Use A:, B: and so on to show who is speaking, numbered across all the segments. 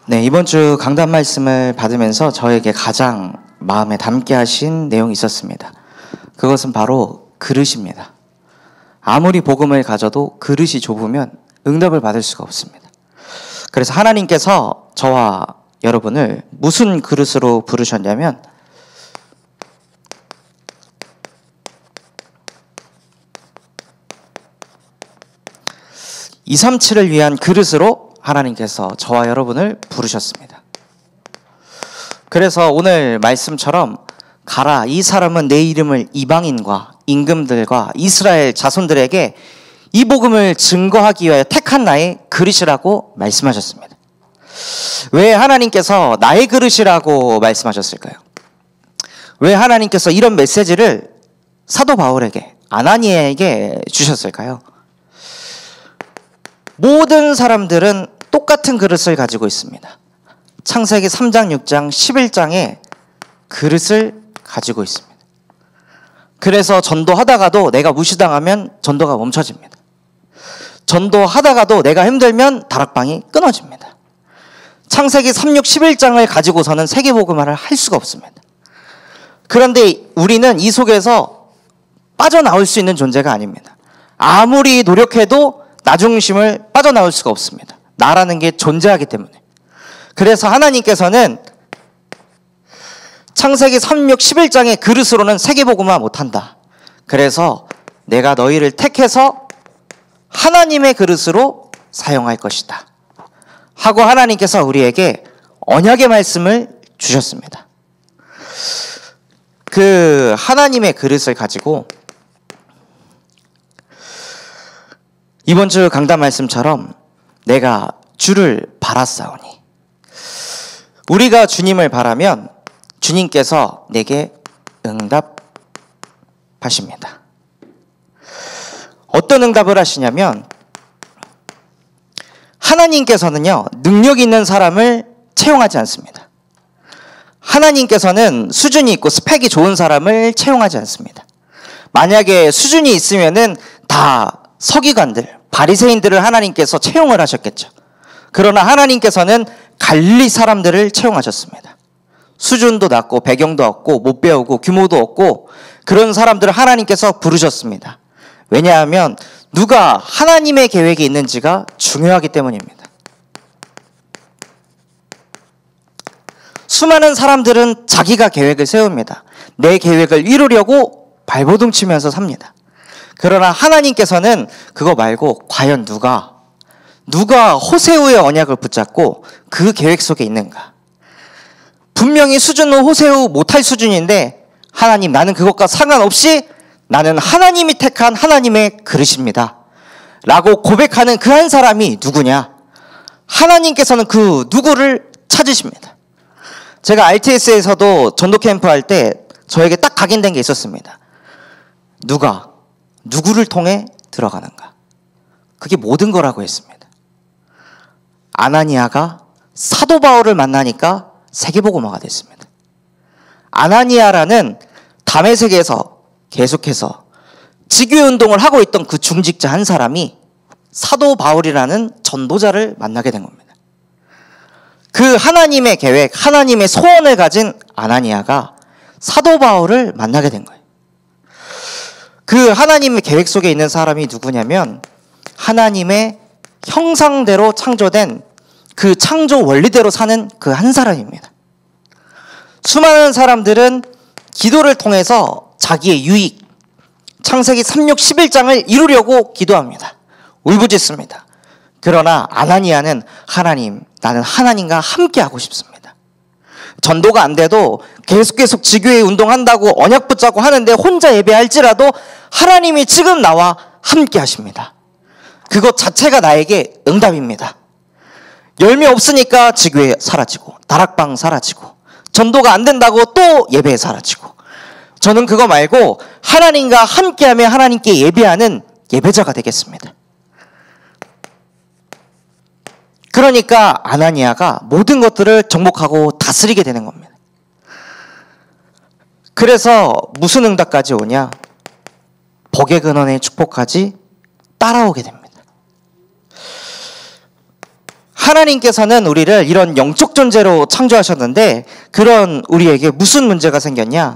A: 네, 이번 주 강단 말씀을 받으면서 저에게 가장 마음에 담게 하신 내용이 있었습니다. 그것은 바로 그릇입니다. 아무리 복음을 가져도 그릇이 좁으면 응답을 받을 수가 없습니다. 그래서 하나님께서 저와 여러분을 무슨 그릇으로 부르셨냐면 237을 위한 그릇으로 하나님께서 저와 여러분을 부르셨습니다. 그래서 오늘 말씀처럼 가라, 이 사람은 내 이름을 이방인과 임금들과 이스라엘 자손들에게 이 복음을 증거하기 위하여 택한 나의 그릇이라고 말씀하셨습니다. 왜 하나님께서 나의 그릇이라고 말씀하셨을까요? 왜 하나님께서 이런 메시지를 사도 바울에게, 아나니아에게 주셨을까요? 모든 사람들은 똑같은 그릇을 가지고 있습니다. 창세기 3장, 6장, 11장에 그릇을 가지고 있습니다. 그래서 전도하다가도 내가 무시당하면 전도가 멈춰집니다. 전도하다가도 내가 힘들면 다락방이 끊어집니다. 창세기 3, 6, 11장을 가지고서는 세계복음화를 할 수가 없습니다. 그런데 우리는 이 속에서 빠져나올 수 있는 존재가 아닙니다. 아무리 노력해도 나 중심을 빠져나올 수가 없습니다. 나라는 게 존재하기 때문에. 그래서 하나님께서는 창세기 3, 6, 11장의 그릇으로는 세계복음화 못한다. 그래서 내가 너희를 택해서 하나님의 그릇으로 사용할 것이다 하고 하나님께서 우리에게 언약의 말씀을 주셨습니다. 그 하나님의 그릇을 가지고 이번 주 강단 말씀처럼 내가 주를 바라사오니, 우리가 주님을 바라면 주님께서 내게 응답하십니다. 어떤 응답을 하시냐면 하나님께서는요, 능력 있는 사람을 채용하지 않습니다. 하나님께서는 수준이 있고 스펙이 좋은 사람을 채용하지 않습니다. 만약에 수준이 있으면은 다 서기관들, 바리새인들을 하나님께서 채용을 하셨겠죠. 그러나 하나님께서는 갈릴리 사람들을 채용하셨습니다. 수준도 낮고 배경도 없고 못 배우고 규모도 없고 그런 사람들을 하나님께서 부르셨습니다. 왜냐하면 누가 하나님의 계획이 있는지가 중요하기 때문입니다. 수많은 사람들은 자기가 계획을 세웁니다. 내 계획을 이루려고 발버둥 치면서 삽니다. 그러나 하나님께서는 그거 말고 과연 누가 호세우의 언약을 붙잡고 그 계획 속에 있는가? 분명히 수준은 호세우 못할 수준인데 하나님, 나는 그것과 상관없이 나는 하나님이 택한 하나님의 그릇입니다 라고 고백하는 그 한 사람이 누구냐? 하나님께서는 그 누구를 찾으십니다. 제가 RTS에서도 전도 캠프 할 때 저에게 딱 각인된 게 있었습니다. 누구를 통해 들어가는가? 그게 모든 거라고 했습니다. 아나니아가 사도 바울을 만나니까 세계복음화가 됐습니다. 아나니아라는 다메섹에서 계속해서 직위운동을 하고 있던 그 중직자 한 사람이 사도 바울이라는 전도자를 만나게 된 겁니다. 그 하나님의 계획, 하나님의 소원을 가진 아나니아가 사도 바울을 만나게 된 거예요. 그 하나님의 계획 속에 있는 사람이 누구냐면 하나님의 형상대로 창조된 그 창조 원리대로 사는 그 한 사람입니다. 수많은 사람들은 기도를 통해서 자기의 유익, 창세기 3, 6, 11장을 이루려고 기도합니다. 울부짖습니다. 그러나 아나니아는 하나님, 나는 하나님과 함께 하고 싶습니다. 전도가 안 돼도 계속 직위의 운동한다고 언약 붙잡고 하는데 혼자 예배할지라도 하나님이 지금 나와 함께 하십니다. 그것 자체가 나에게 응답입니다. 열매 없으니까 직위에 사라지고 다락방 사라지고 전도가 안 된다고 또 예배에 사라지고, 저는 그거 말고 하나님과 함께하며 하나님께 예배하는 예배자가 되겠습니다. 그러니까 아나니아가 모든 것들을 정복하고 다스리게 되는 겁니다. 그래서 무슨 응답까지 오냐? 복의 근원의 축복까지 따라오게 됩니다. 하나님께서는 우리를 이런 영적 존재로 창조하셨는데 그런 우리에게 무슨 문제가 생겼냐?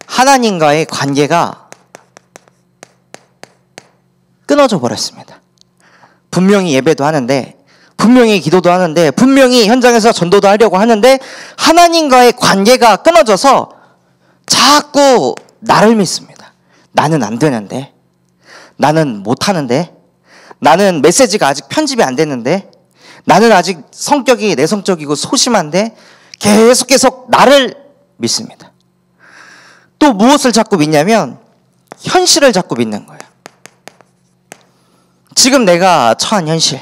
A: 하나님과의 관계가 끊어져 버렸습니다. 분명히 예배도 하는데, 분명히 기도도 하는데, 분명히 현장에서 전도도 하려고 하는데 하나님과의 관계가 끊어져서 자꾸 나를 믿습니다. 나는 안 되는데, 나는 못하는데, 나는 메시지가 아직 편집이 안 됐는데, 나는 아직 성격이 내성적이고 소심한데, 계속 나를 믿습니다. 또 무엇을 자꾸 믿냐면 현실을 자꾸 믿는 거예요. 지금 내가 처한 현실,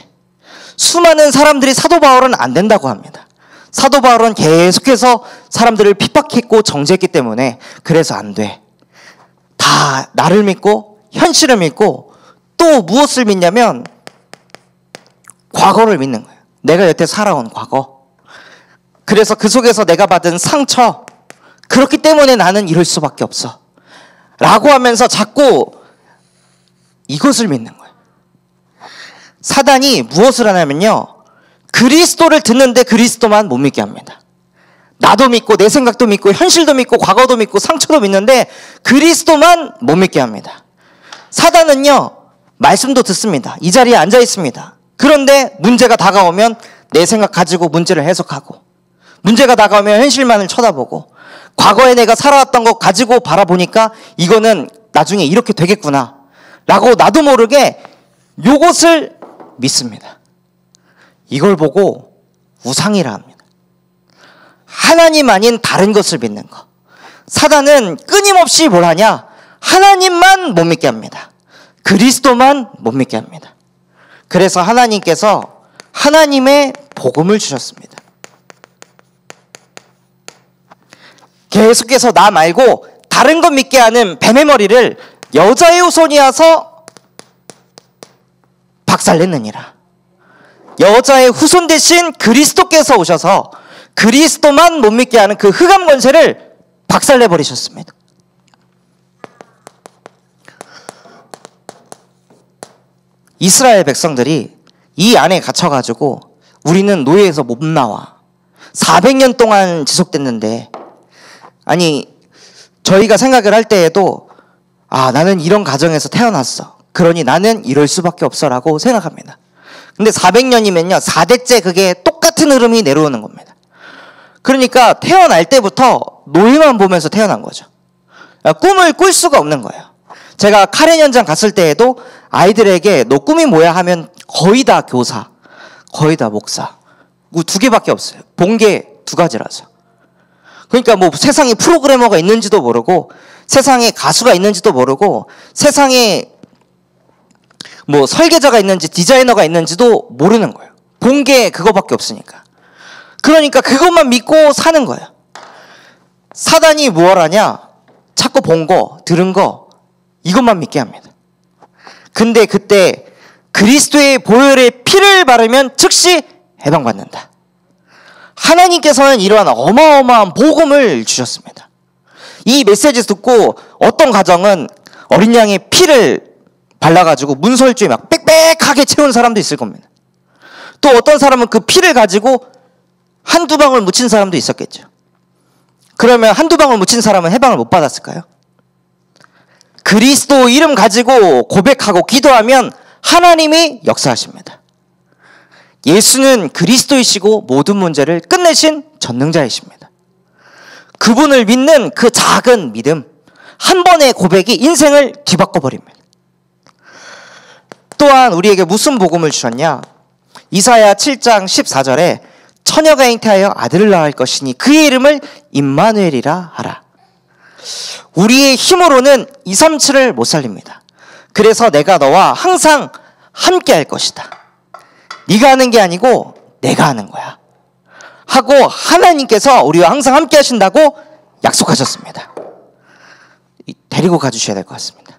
A: 수많은 사람들이 사도 바울은 안 된다고 합니다. 사도 바울은 계속해서 사람들을 핍박했고 정죄했기 때문에 그래서 안 돼. 다 나를 믿고 현실을 믿고 또 무엇을 믿냐면 과거를 믿는 거예요. 내가 여태 살아온 과거. 그래서 그 속에서 내가 받은 상처, 그렇기 때문에 나는 이럴 수밖에 없어 라고 하면서 자꾸 이것을 믿는 거예요. 사단이 무엇을 하냐면요, 그리스도를 듣는데 그리스도만 못 믿게 합니다. 나도 믿고 내 생각도 믿고 현실도 믿고 과거도 믿고 상처도 믿는데 그리스도만 못 믿게 합니다. 사단은요, 말씀도 듣습니다. 이 자리에 앉아 있습니다. 그런데 문제가 다가오면 내 생각 가지고 문제를 해석하고, 문제가 다가오면 현실만을 쳐다보고, 과거에 내가 살아왔던 것 가지고 바라보니까 이거는 나중에 이렇게 되겠구나 라고 나도 모르게 요것을 믿습니다. 이걸 보고 우상이라 합니다. 하나님 아닌 다른 것을 믿는 것. 사단은 끊임없이 뭘 하냐? 하나님만 못 믿게 합니다. 그리스도만 못 믿게 합니다. 그래서 하나님께서 하나님의 복음을 주셨습니다. 계속해서 나 말고 다른 것 믿게 하는 뱀의 머리를 여자의 후손이 와서 박살냈느니라. 여자의 후손 대신 그리스도께서 오셔서 그리스도만 못 믿게 하는 그 흑암 권세를 박살내버리셨습니다. 이스라엘 백성들이 이 안에 갇혀가지고 우리는 노예에서 못 나와. 400년 동안 지속됐는데, 아니 저희가 생각을 할 때에도 나는 이런 가정에서 태어났어, 그러니 나는 이럴 수밖에 없어 라고 생각합니다. 근데 400년이면요 4대째 그게 똑같은 흐름이 내려오는 겁니다. 그러니까 태어날 때부터 노예만 보면서 태어난 거죠. 꿈을 꿀 수가 없는 거예요. 제가 카렌 현장 갔을 때에도 아이들에게 너 꿈이 뭐야 하면 거의 다 교사, 거의 다 목사, 두 개밖에 없어요. 본 게 두 가지라서. 그러니까 뭐 세상에 프로그래머가 있는지도 모르고, 세상에 가수가 있는지도 모르고, 세상에 뭐 설계자가 있는지 디자이너가 있는지도 모르는 거예요. 본 게 그거밖에 없으니까. 그러니까 그것만 믿고 사는 거예요. 사단이 뭘 하냐? 자꾸 본 거, 들은 거, 이것만 믿게 합니다. 근데 그때 그리스도의 보혈의 피를 바르면 즉시 해방받는다. 하나님께서는 이러한 어마어마한 복음을 주셨습니다. 이 메시지 듣고 어떤 가정은 어린 양의 피를 발라가지고 문설주에 막 빽빽하게 채운 사람도 있을 겁니다. 또 어떤 사람은 그 피를 가지고 한두 방울 묻힌 사람도 있었겠죠. 그러면 한두 방울 묻힌 사람은 해방을 못 받았을까요? 그리스도 이름 가지고 고백하고 기도하면 하나님이 역사하십니다. 예수는 그리스도이시고 모든 문제를 끝내신 전능자이십니다. 그분을 믿는 그 작은 믿음, 한 번의 고백이 인생을 뒤바꿔버립니다. 또한 우리에게 무슨 복음을 주셨냐? 이사야 7장 14절에 처녀가 잉태하여 아들을 낳을 것이니 그의 이름을 임마누엘이라 하라. 우리의 힘으로는 237을 못 살립니다. 그래서 내가 너와 항상 함께 할 것이다. 네가 하는 게 아니고 내가 하는 거야 하고 하나님께서 우리와 항상 함께 하신다고 약속하셨습니다. 데리고 가주셔야 될 것 같습니다.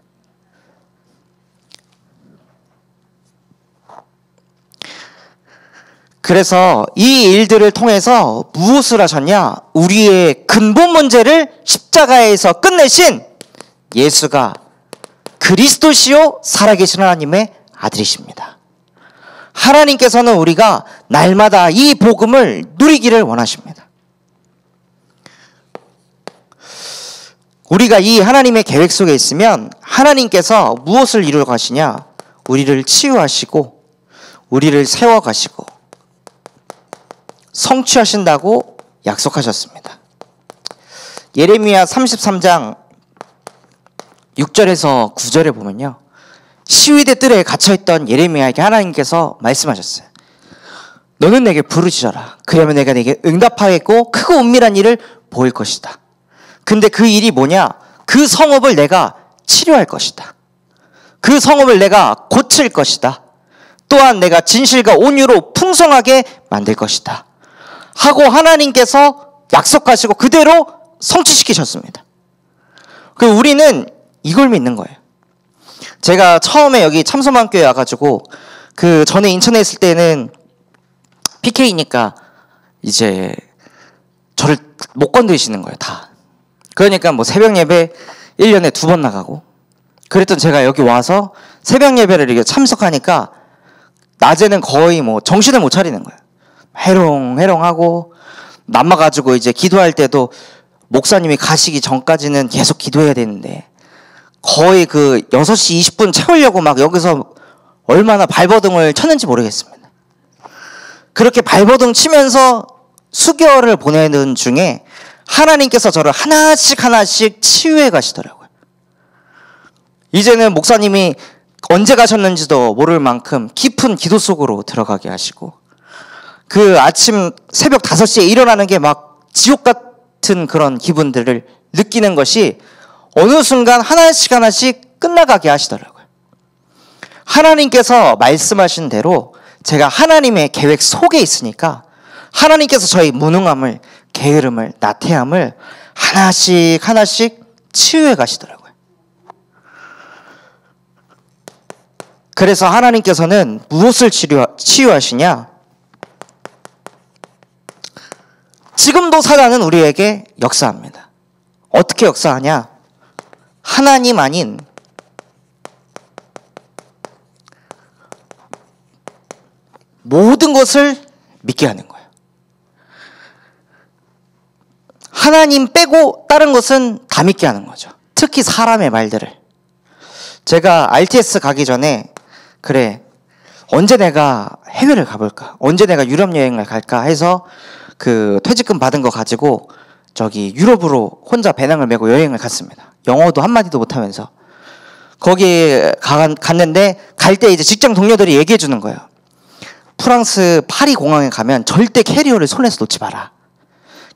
A: 그래서 이 일들을 통해서 무엇을 하셨냐? 우리의 근본 문제를 십자가에서 끝내신 예수가 그리스도시요 살아계신 하나님의 아들이십니다. 하나님께서는 우리가 날마다 이 복음을 누리기를 원하십니다. 우리가 이 하나님의 계획 속에 있으면 하나님께서 무엇을 이루어 가시냐? 우리를 치유하시고 우리를 세워가시고 성취하신다고 약속하셨습니다. 예레미야 33장 6절에서 9절에 보면요, 시위대 뜰에 갇혀있던 예레미야에게 하나님께서 말씀하셨어요. 너는 내게 부르짖어라. 그러면 내가 내게 응답하겠고 크고 은밀한 일을 보일 것이다. 근데 그 일이 뭐냐? 그 성읍을 내가 치료할 것이다. 그 성읍을 내가 고칠 것이다. 또한 내가 진실과 온유로 풍성하게 만들 것이다 하고 하나님께서 약속하시고 그대로 성취시키셨습니다. 우리는 이걸 믿는 거예요. 제가 처음에 여기 참소만교회 와가지고 그 전에 인천에 있을 때는 PK니까 이제 저를 못 건드시는 거예요, 다. 그러니까 뭐 새벽 예배 1년에 2번 나가고 그랬던 제가 여기 와서 새벽 예배를 이렇게 참석하니까 낮에는 거의 뭐 정신을 못 차리는 거예요. 해롱해롱하고 남아가지고 이제 기도할 때도 목사님이 가시기 전까지는 계속 기도해야 되는데 거의 그 6시 20분 채우려고 막 여기서 얼마나 발버둥을 쳤는지 모르겠습니다. 그렇게 발버둥 치면서 수개월을 보내는 중에 하나님께서 저를 하나씩 치유해 가시더라고요. 이제는 목사님이 언제 가셨는지도 모를 만큼 깊은 기도 속으로 들어가게 하시고 그 아침 새벽 5시에 일어나는 게 막 지옥 같은 그런 기분들을 느끼는 것이 어느 순간 하나씩 끝나가게 하시더라고요. 하나님께서 말씀하신 대로 제가 하나님의 계획 속에 있으니까 하나님께서 저희 무능함을, 게으름을, 나태함을 하나씩 치유해 가시더라고요. 그래서 하나님께서는 무엇을 치유하시냐? 지금도 사단은 우리에게 역사합니다. 어떻게 역사하냐? 하나님 아닌 모든 것을 믿게 하는 거예요. 하나님 빼고 다른 것은 다 믿게 하는 거죠. 특히 사람의 말들을. 제가 RTS 가기 전에 그래, 언제 내가 해외를 가볼까? 언제 내가 유럽 여행을 갈까? 해서 그 퇴직금 받은 거 가지고 저기 유럽으로 혼자 배낭을 메고 여행을 갔습니다. 영어도 한마디도 못하면서. 거기 갔는데 갈 때 이제 직장 동료들이 얘기해 주는 거예요. 프랑스 파리 공항에 가면 절대 캐리어를 손에서 놓지 마라.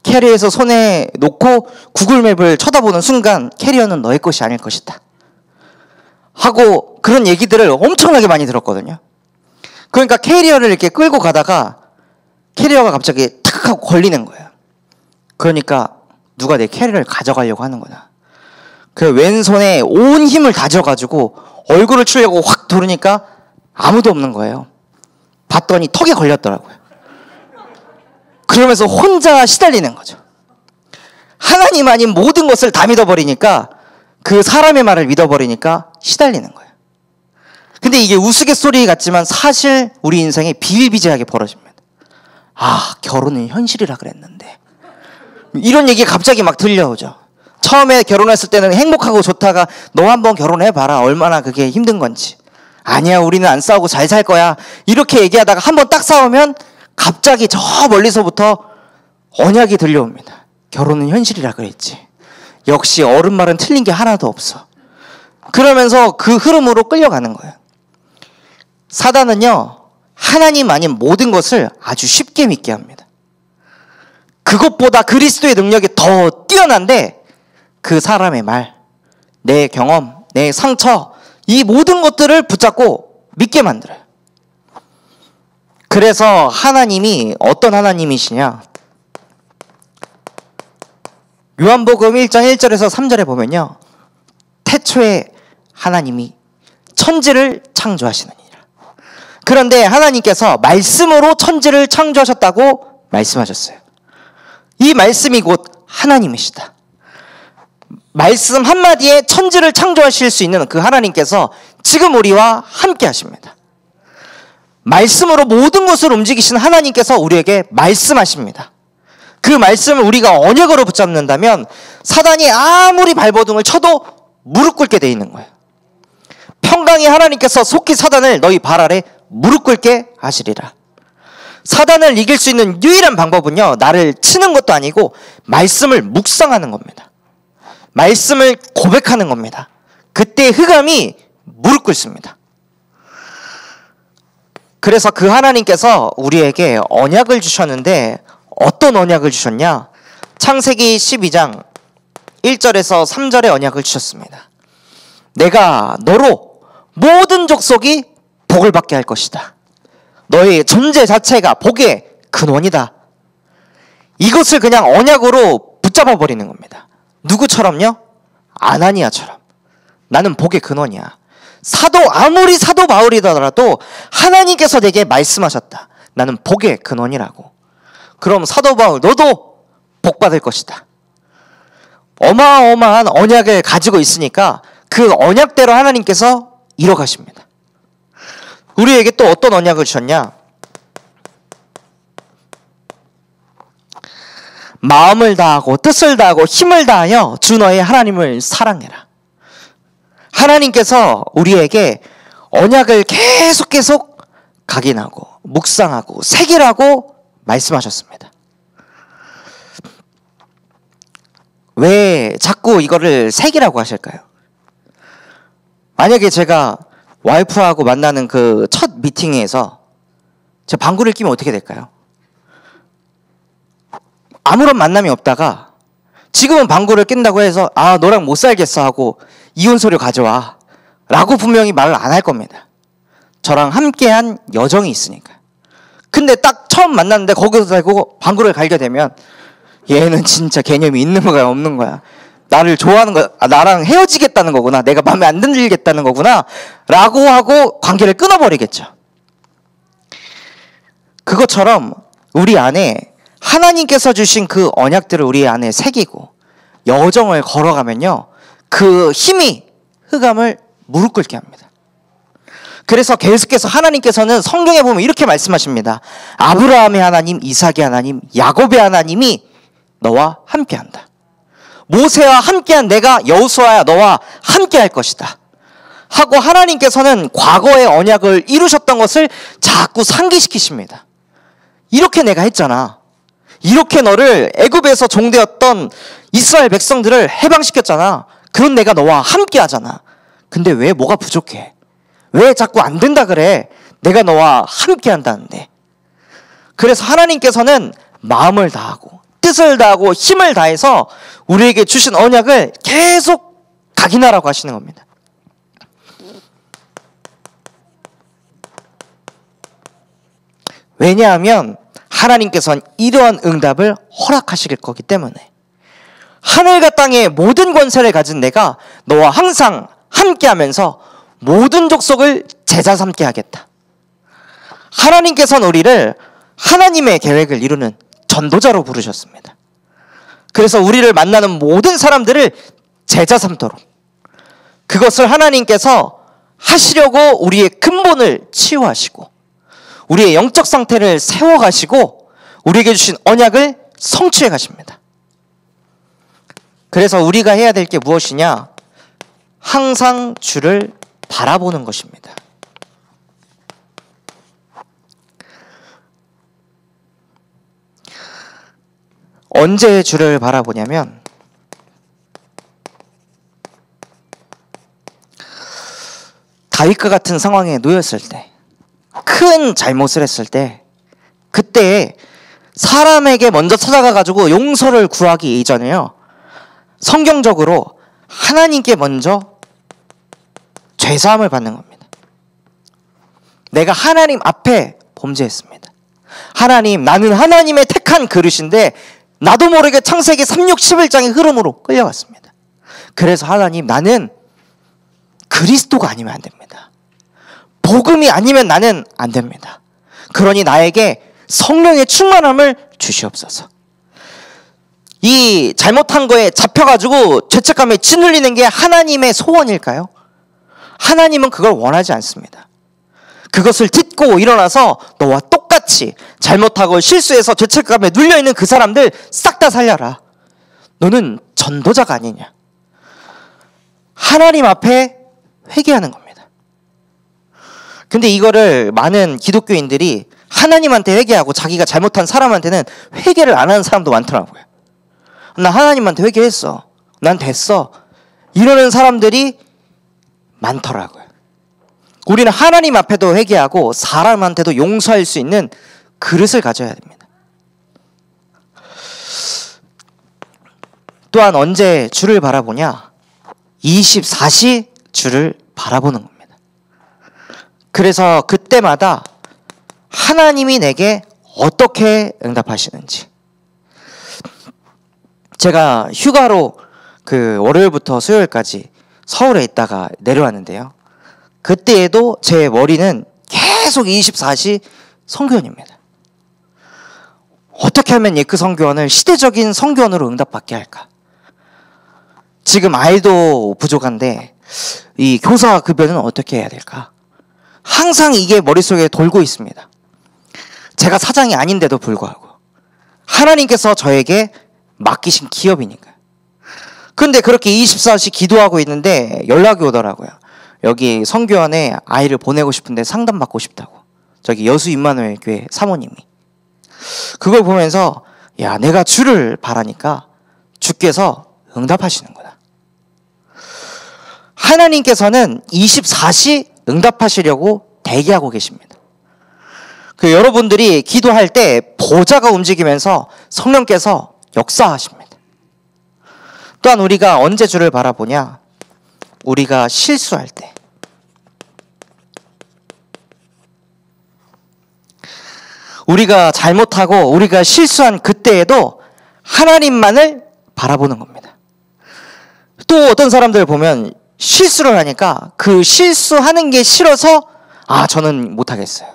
A: 캐리어에서 손에 놓고 구글맵을 쳐다보는 순간 캐리어는 너의 것이 아닐 것이다 하고 그런 얘기들을 엄청나게 많이 들었거든요. 그러니까 캐리어를 이렇게 끌고 가다가 캐리어가 갑자기 탁 하고 걸리는 거예요. 그러니까 누가 내 캐리어를 가져가려고 하는구나. 그 왼손에 온 힘을 다져가지고 얼굴을 치려고 확 돌으니까 아무도 없는 거예요. 봤더니 턱에 걸렸더라고요. 그러면서 혼자 시달리는 거죠. 하나님 아닌 모든 것을 다 믿어버리니까, 그 사람의 말을 믿어버리니까 시달리는 거예요. 근데 이게 우스갯소리 같지만 사실 우리 인생에 비일비재하게 벌어집니다. 아, 결혼은 현실이라 그랬는데. 이런 얘기 갑자기 막 들려오죠. 처음에 결혼했을 때는 행복하고 좋다가 너 한번 결혼해봐라. 얼마나 그게 힘든 건지. 아니야, 우리는 안 싸우고 잘 살 거야. 이렇게 얘기하다가 한번 딱 싸우면 갑자기 저 멀리서부터 언약이 들려옵니다. 결혼은 현실이라 그랬지. 역시 어른 말은 틀린 게 하나도 없어. 그러면서 그 흐름으로 끌려가는 거예요. 사단은요, 하나님 아닌 모든 것을 아주 쉽게 믿게 합니다. 그것보다 그리스도의 능력이 더 뛰어난데 그 사람의 말, 내 경험, 내 상처, 이 모든 것들을 붙잡고 믿게 만들어요. 그래서 하나님이 어떤 하나님이시냐? 요한복음 1장 1절에서 3절에 보면요, 태초에 하나님이 천지를 창조하시느니라. 그런데 하나님께서 말씀으로 천지를 창조하셨다고 말씀하셨어요. 이 말씀이 곧 하나님이시다. 말씀 한마디에 천지를 창조하실 수 있는 그 하나님께서 지금 우리와 함께 하십니다. 말씀으로 모든 것을 움직이신 하나님께서 우리에게 말씀하십니다. 그 말씀을 우리가 언약으로 붙잡는다면 사단이 아무리 발버둥을 쳐도 무릎 꿇게 돼 있는 거예요. 평강의 하나님께서 속히 사단을 너희 발 아래 무릎 꿇게 하시리라. 사단을 이길 수 있는 유일한 방법은요, 나를 치는 것도 아니고 말씀을 묵상하는 겁니다. 말씀을 고백하는 겁니다. 그때 흑암이 무릎 꿇습니다. 그래서 그 하나님께서 우리에게 언약을 주셨는데 어떤 언약을 주셨냐? 창세기 12장 1절에서 3절의 언약을 주셨습니다. 내가 너로 모든 족속이 복을 받게 할 것이다. 너의 존재 자체가 복의 근원이다. 이것을 그냥 언약으로 붙잡아 버리는 겁니다. 누구처럼요? 아나니아처럼. 나는 복의 근원이야. 아무리 사도 바울이더라도 하나님께서 내게 말씀하셨다. 나는 복의 근원이라고. 그럼 사도 바울 너도 복 받을 것이다. 어마어마한 언약을 가지고 있으니까 그 언약대로 하나님께서 이뤄가십니다. 우리에게 또 어떤 언약을 주셨냐? 마음을 다하고 뜻을 다하고 힘을 다하여 주 너의 하나님을 사랑해라. 하나님께서 우리에게 언약을 계속 각인하고 묵상하고 새기라고 말씀하셨습니다. 왜 자꾸 이거를 새기라고 하실까요? 만약에 제가 와이프하고 만나는 그 첫 미팅에서 제 방구를 끼면 어떻게 될까요? 아무런 만남이 없다가 지금은 방구를 낀다고 해서 너랑 못 살겠어 하고 이혼서류 가져와 라고 분명히 말을 안 할 겁니다. 저랑 함께한 여정이 있으니까. 근데 딱 처음 만났는데 거기서 살고 방구를 갈게 되면 얘는 진짜 개념이 있는 거야 없는 거야. 나를 좋아하는 거야. 나랑 헤어지겠다는 거구나. 내가 마음에 안 들겠다는 거구나 라고 하고 관계를 끊어버리겠죠. 그것처럼 우리 안에 하나님께서 주신 그 언약들을 우리 안에 새기고 여정을 걸어가면요, 그 힘이 흑암을 무릎 꿇게 합니다. 그래서 계속해서 하나님께서는 성경에 보면 이렇게 말씀하십니다. 아브라함의 하나님, 이삭의 하나님, 야곱의 하나님이 너와 함께한다. 모세와 함께한 내가 여호수아야 너와 함께할 것이다 하고 하나님께서는 과거의 언약을 이루셨던 것을 자꾸 상기시키십니다. 이렇게 내가 했잖아. 이렇게 너를 애굽에서 종되었던 이스라엘 백성들을 해방시켰잖아. 그런 내가 너와 함께 하잖아. 근데 왜 뭐가 부족해? 왜 자꾸 안 된다 그래? 내가 너와 함께 한다는데. 그래서 하나님께서는 마음을 다하고 뜻을 다하고 힘을 다해서 우리에게 주신 언약을 계속 각인하라고 하시는 겁니다. 왜냐하면 하나님께서는 이러한 응답을 허락하실 거기 때문에. 하늘과 땅의 모든 권세를 가진 내가 너와 항상 함께하면서 모든 족속을 제자 삼게 하겠다. 하나님께서는 우리를 하나님의 계획을 이루는 전도자로 부르셨습니다. 그래서 우리를 만나는 모든 사람들을 제자 삼도록 그것을 하나님께서 하시려고 우리의 근본을 치유하시고 우리의 영적 상태를 세워가시고 우리에게 주신 언약을 성취해 가십니다. 그래서 우리가 해야 될 게 무엇이냐? 항상 주를 바라보는 것입니다. 언제 주를 바라보냐면 다윗과 같은 상황에 놓였을 때, 큰 잘못을 했을 때, 그때 사람에게 먼저 찾아가가지고 용서를 구하기 이전에요, 성경적으로 하나님께 먼저 죄사함을 받는 겁니다. 내가 하나님 앞에 범죄했습니다. 하나님, 나는 하나님의 택한 그릇인데 나도 모르게 창세기 3, 6, 11장의 흐름으로 끌려갔습니다. 그래서 하나님, 나는 그리스도가 아니면 안 됩니다. 복음이 아니면 나는 안 됩니다. 그러니 나에게 성령의 충만함을 주시옵소서. 이 잘못한 거에 잡혀가지고 죄책감에 짓눌리는 게 하나님의 소원일까요? 하나님은 그걸 원하지 않습니다. 그것을 듣고 일어나서 너와 똑같이 잘못하고 실수해서 죄책감에 눌려있는 그 사람들 싹 다 살려라. 너는 전도자가 아니냐. 하나님 앞에 회개하는 겁니다. 근데 이거를 많은 기독교인들이 하나님한테 회개하고 자기가 잘못한 사람한테는 회개를 안 하는 사람도 많더라고요. 나 하나님한테 회개했어. 난 됐어. 이러는 사람들이 많더라고요. 우리는 하나님 앞에도 회개하고 사람한테도 용서할 수 있는 그릇을 가져야 됩니다. 또한 언제 주를 바라보냐? 24시 주를 바라보는 겁니다. 그래서 그때마다 하나님이 내게 어떻게 응답하시는지. 제가 휴가로 월요일부터 수요일까지 서울에 있다가 내려왔는데요. 그때에도 제 머리는 계속 24시 선교원입니다. 어떻게 하면 예크 선교원을 시대적인 선교원으로 응답받게 할까? 지금 아이도 부족한데 이 교사 급여는 어떻게 해야 될까? 항상 이게 머릿속에 돌고 있습니다. 제가 사장이 아닌데도 불구하고 하나님께서 저에게 맡기신 기업이니까. 근데 그렇게 24시 기도하고 있는데 연락이 오더라고요. 여기 선교원에 아이를 보내고 싶은데 상담받고 싶다고. 저기 여수 임마누엘 교회 사모님이. 그걸 보면서 야, 내가 주를 바라니까 주께서 응답하시는구나. 하나님께서는 24시 응답하시려고 대기하고 계십니다. 여러분들이 기도할 때 보좌가 움직이면서 성령께서 역사하십니다. 또한 우리가 언제 주를 바라보냐? 우리가 실수할 때. 우리가 잘못하고 우리가 실수한 그때에도 하나님만을 바라보는 겁니다. 또 어떤 사람들 보면 실수를 하니까 그 실수하는 게 싫어서 저는 못하겠어요.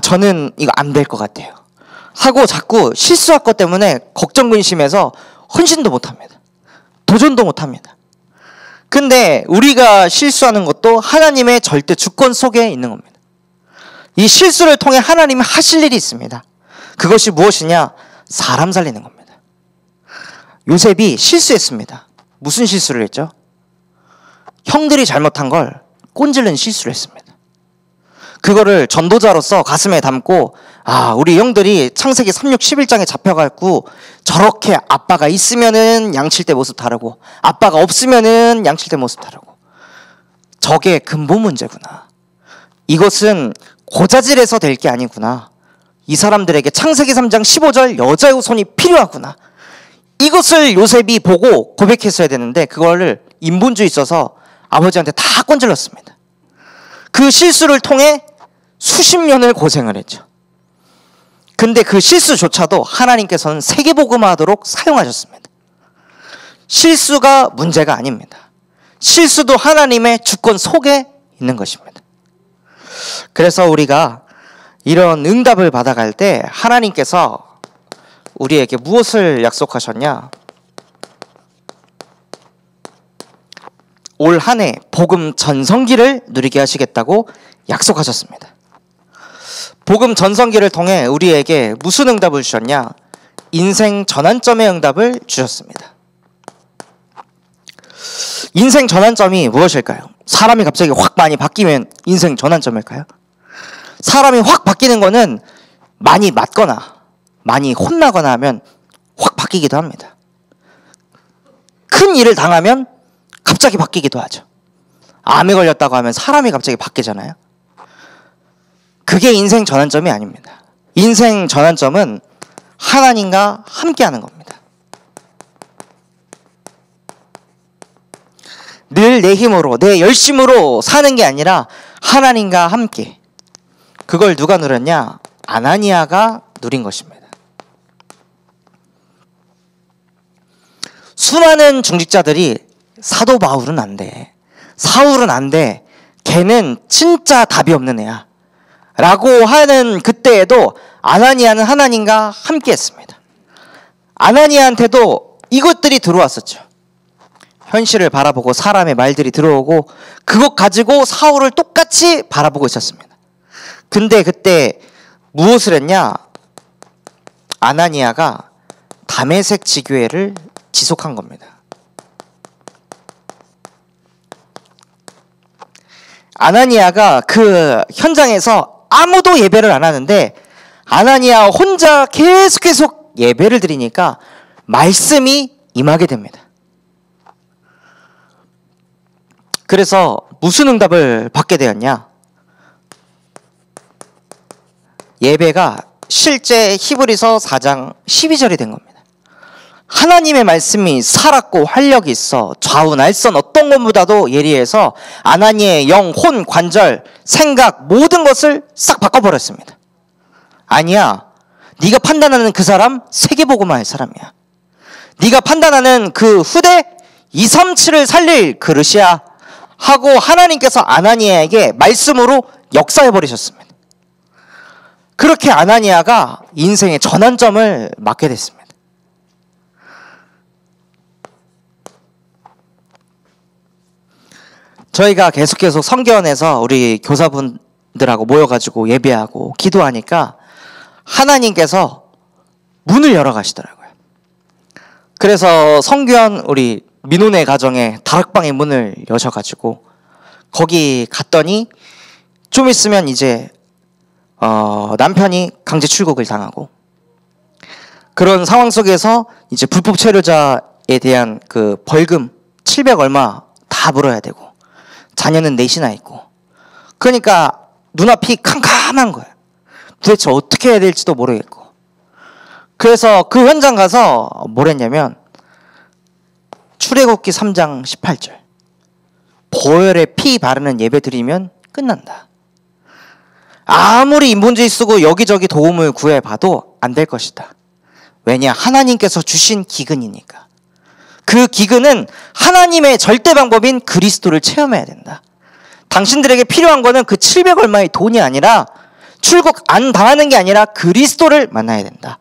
A: 저는 이거 안 될 것 같아요. 하고 자꾸 실수할 것 때문에 걱정 근심해서 헌신도 못합니다. 도전도 못합니다. 근데 우리가 실수하는 것도 하나님의 절대 주권 속에 있는 겁니다. 이 실수를 통해 하나님이 하실 일이 있습니다. 그것이 무엇이냐? 사람 살리는 겁니다. 요셉이 실수했습니다. 무슨 실수를 했죠? 형들이 잘못한 걸 꼰질른 실수를 했습니다. 그거를 전도자로서 가슴에 담고 우리 형들이 창세기 36, 11장에 잡혀가지고 저렇게 아빠가 있으면은 양칠 때 모습 다르고 아빠가 없으면은 양칠 때 모습 다르고 저게 근본 문제구나. 이것은 고자질해서 될 게 아니구나. 이 사람들에게 창세기 3장 15절 여자의 후손이 필요하구나. 이것을 요셉이 보고 고백했어야 되는데 그거를 인본주의 있어서 아버지한테 다 꼰질렀습니다. 그 실수를 통해 수십 년을 고생을 했죠. 근데 그 실수조차도 하나님께서는 세계복음화하도록 사용하셨습니다. 실수가 문제가 아닙니다. 실수도 하나님의 주권 속에 있는 것입니다. 그래서 우리가 이런 응답을 받아갈 때 하나님께서 우리에게 무엇을 약속하셨냐? 올 한 해 복음 전성기를 누리게 하시겠다고 약속하셨습니다. 복음 전성기를 통해 우리에게 무슨 응답을 주셨냐? 인생 전환점의 응답을 주셨습니다. 인생 전환점이 무엇일까요? 사람이 갑자기 확 많이 바뀌면 인생 전환점일까요? 사람이 확 바뀌는 거는 많이 맞거나 많이 혼나거나 하면 확 바뀌기도 합니다. 큰 일을 당하면 갑자기 바뀌기도 하죠. 암에 걸렸다고 하면 사람이 갑자기 바뀌잖아요. 그게 인생 전환점이 아닙니다. 인생 전환점은 하나님과 함께하는 겁니다. 늘 내 힘으로 내 열심으로 사는 게 아니라 하나님과 함께. 그걸 누가 누렸냐? 아나니아가 누린 것입니다. 수많은 중직자들이 사도 바울은 안 돼, 사울은 안 돼, 걔는 진짜 답이 없는 애야 라고 하는 그때에도 아나니아는 하나님과 함께 했습니다. 아나니아한테도 이것들이 들어왔었죠. 현실을 바라보고 사람의 말들이 들어오고 그것 가지고 사울을 똑같이 바라보고 있었습니다. 근데 그때 무엇을 했냐? 아나니아가 다메섹 지교회를 지속한 겁니다. 아나니아가 그 현장에서 아무도 예배를 안 하는데 아나니아 혼자 계속 예배를 드리니까 말씀이 임하게 됩니다. 그래서 무슨 응답을 받게 되었냐? 예배가 실제 히브리서 4장 12절이 된 겁니다. 하나님의 말씀이 살았고 활력이 있어 좌우 날선 어떤 것보다도 예리해서 아나니아의 영, 혼, 관절, 생각 모든 것을 싹 바꿔버렸습니다. 아니야, 네가 판단하는 그 사람 세계복음화 할 사람이야. 네가 판단하는 그 후대 237을 살릴 그릇이야 하고 하나님께서 아나니아에게 말씀으로 역사해버리셨습니다. 그렇게 아나니아가 인생의 전환점을 맞게 됐습니다. 저희가 계속 성견에서 우리 교사분들하고 모여가지고 예배하고 기도하니까 하나님께서 문을 열어가시더라고요. 그래서 성견 우리 민호네 가정에 다락방의 문을 여셔가지고 거기 갔더니 좀 있으면 이제 남편이 강제 출국을 당하고 그런 상황 속에서 이제 불법 체류자에 대한 그 벌금 700 얼마 다 물어야 되고 자녀는 넷이나 있고 그러니까 눈앞이 캄캄한 거예요. 도대체 어떻게 해야 될지도 모르겠고 그래서 그 현장 가서 뭘 했냐면 출애굽기 3장 18절 보혈에 피 바르는 예배 드리면 끝난다. 아무리 인본주의 쓰고 여기저기 도움을 구해봐도 안 될 것이다. 왜냐? 하나님께서 주신 기근이니까. 그 기근은 하나님의 절대 방법인 그리스도를 체험해야 된다. 당신들에게 필요한 거는 그 700 얼마의 돈이 아니라 출국 안 당하는 게 아니라 그리스도를 만나야 된다.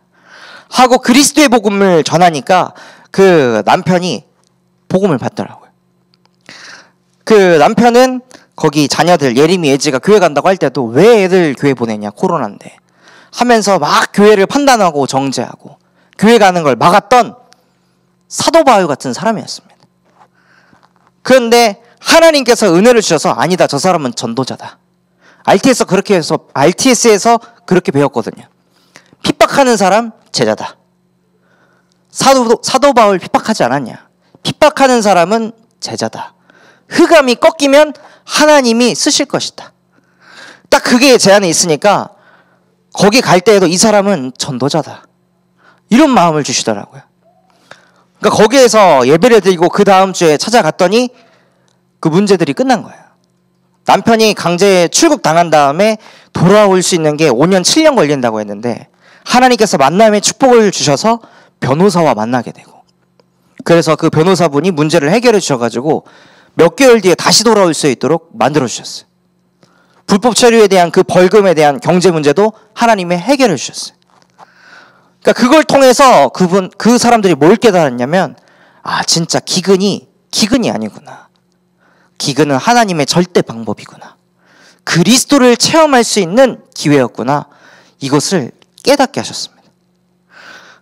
A: 하고 그리스도의 복음을 전하니까 그 남편이 복음을 받더라고요. 그 남편은 거기 자녀들 예림이 예지가 교회 간다고 할 때도 왜 애들 교회 보내냐 코로나인데 하면서 막 교회를 판단하고 정죄하고 교회 가는 걸 막았던 사도 바울 같은 사람이었습니다. 그런데 하나님께서 은혜를 주셔서 아니다, 저 사람은 전도자다. RTS에서 그렇게 배웠거든요. 핍박하는 사람 제자다. 사도 바울 핍박하지 않았냐? 핍박하는 사람은 제자다. 흑암이 꺾이면 하나님이 쓰실 것이다. 딱 그게 제 안에 있으니까 거기 갈 때에도 이 사람은 전도자다. 이런 마음을 주시더라고요. 그러니까 거기에서 예배를 드리고 그 다음 주에 찾아갔더니 그 문제들이 끝난 거예요. 남편이 강제 출국 당한 다음에 돌아올 수 있는 게 5년, 7년 걸린다고 했는데 하나님께서 만남의 축복을 주셔서 변호사와 만나게 되고 그래서 그 변호사분이 문제를 해결해 주셔가지고 몇 개월 뒤에 다시 돌아올 수 있도록 만들어 주셨어요. 불법 체류에 대한 그 벌금에 대한 경제 문제도 하나님이 해결해 주셨어요. 그러니까 그걸 통해서 그 사람들이 뭘 깨달았냐면 진짜 기근이 아니구나. 기근은 하나님의 절대 방법이구나. 그리스도를 체험할 수 있는 기회였구나. 이것을 깨닫게 하셨습니다.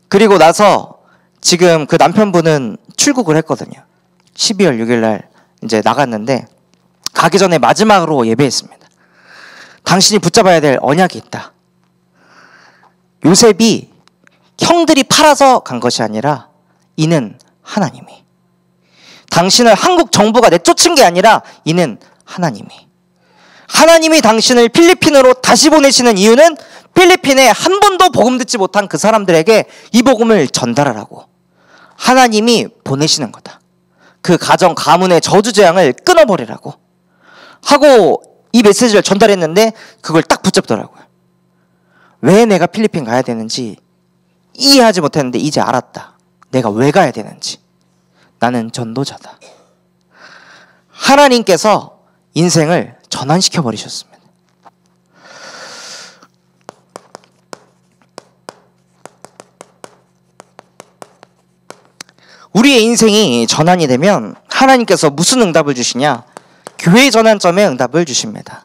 A: 그리고 나서 지금 그 남편분은 출국을 했거든요. 12월 6일 날 이제 나갔는데 가기 전에 마지막으로 예배했습니다. 당신이 붙잡아야 될 언약이 있다. 요셉이 형들이 팔아서 간 것이 아니라 이는 하나님이. 당신을 한국 정부가 내쫓은 게 아니라 이는 하나님이 당신을 필리핀으로 다시 보내시는 이유는 필리핀에 한 번도 복음 듣지 못한 그 사람들에게 이 복음을 전달하라고 하나님이 보내시는 거다. 그 가정 가문의 저주재앙을 끊어버리라고 하고 이 메시지를 전달했는데 그걸 딱 붙잡더라고요. 왜 내가 필리핀 가야 되는지 이해하지 못했는데 이제 알았다. 내가 왜 가야 되는지. 나는 전도자다. 하나님께서 인생을 전환시켜 버리셨습니다. 우리의 인생이 전환이 되면 하나님께서 무슨 응답을 주시냐? 교회 전환점의 응답을 주십니다.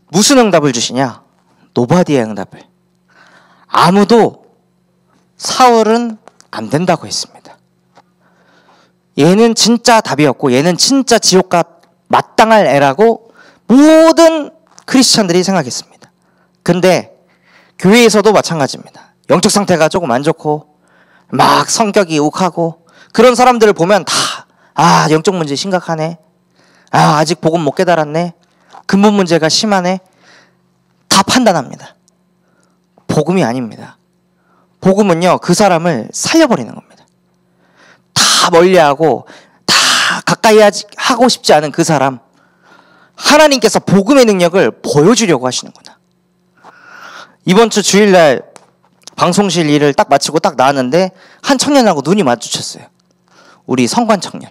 A: 무슨 응답을 주시냐? 노바디의 응답을. 아무도 사울은 안 된다고 했습니다. 얘는 진짜 답이 없고 얘는 진짜 지옥가 마땅할 애라고 모든 크리스찬들이 생각했습니다. 근데 교회에서도 마찬가지입니다. 영적 상태가 조금 안 좋고 막 성격이 욱하고 그런 사람들을 보면 다 영적 문제 심각하네. 아직 복음 못 깨달았네. 근본 문제가 심하네. 다 판단합니다. 복음이 아닙니다. 복음은요, 그 사람을 살려버리는 겁니다. 다 멀리하고 다 가까이 하고 싶지 않은 그 사람, 하나님께서 복음의 능력을 보여주려고 하시는구나. 이번 주 주일날 방송실 일을 딱 마치고 딱 나왔는데 한 청년하고 눈이 마주쳤어요. 우리 성관 청년.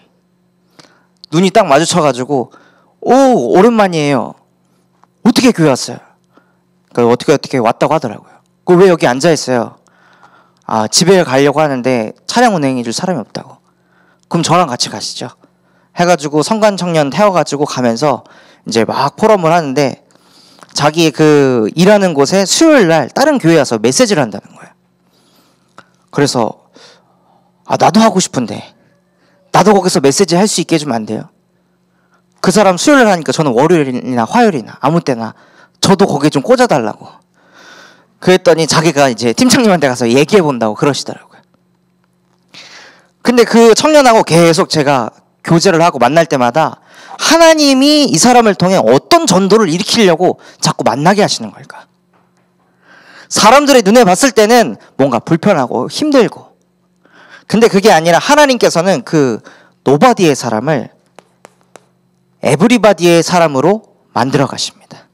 A: 눈이 딱 마주쳐가지고 오, 오랜만이에요. 어떻게 교회 왔어요? 그러니까 어떻게 왔다고 하더라고요. 왜 여기 앉아있어요? 집에 가려고 하는데 차량 운행해 줄 사람이 없다고. 그럼 저랑 같이 가시죠. 해가지고 성관 청년 태워가지고 가면서 이제 막 포럼을 하는데 자기 그 일하는 곳에 수요일 날 다른 교회에 와서 메시지를 한다는 거예요. 그래서 나도 하고 싶은데 나도 거기서 메시지 할 수 있게 해주면 안 돼요? 그 사람 수요일 날 하니까 저는 월요일이나 화요일이나 아무 때나 저도 거기에 좀 꽂아달라고. 그랬더니 자기가 이제 팀장님한테 가서 얘기해 본다고 그러시더라고요. 근데 그 청년하고 계속 제가 교제를 하고 만날 때마다 하나님이 이 사람을 통해 어떤 전도를 일으키려고 자꾸 만나게 하시는 걸까? 사람들의 눈에 봤을 때는 뭔가 불편하고 힘들고, 근데 그게 아니라 하나님께서는 그 노바디의 사람을 에브리바디의 사람으로 만들어 가십니다.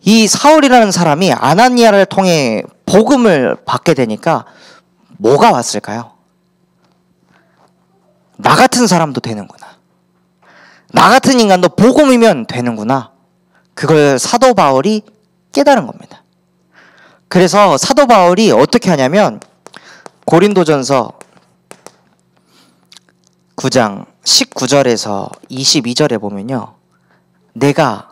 A: 이 사울이라는 사람이 아나니아를 통해 복음을 받게 되니까 뭐가 왔을까요? 나 같은 사람도 되는구나. 나 같은 인간도 복음이면 되는구나. 그걸 사도 바울이 깨달은 겁니다. 그래서 사도 바울이 어떻게 하냐면 고린도전서 9장 19절에서 22절에 보면요, 내가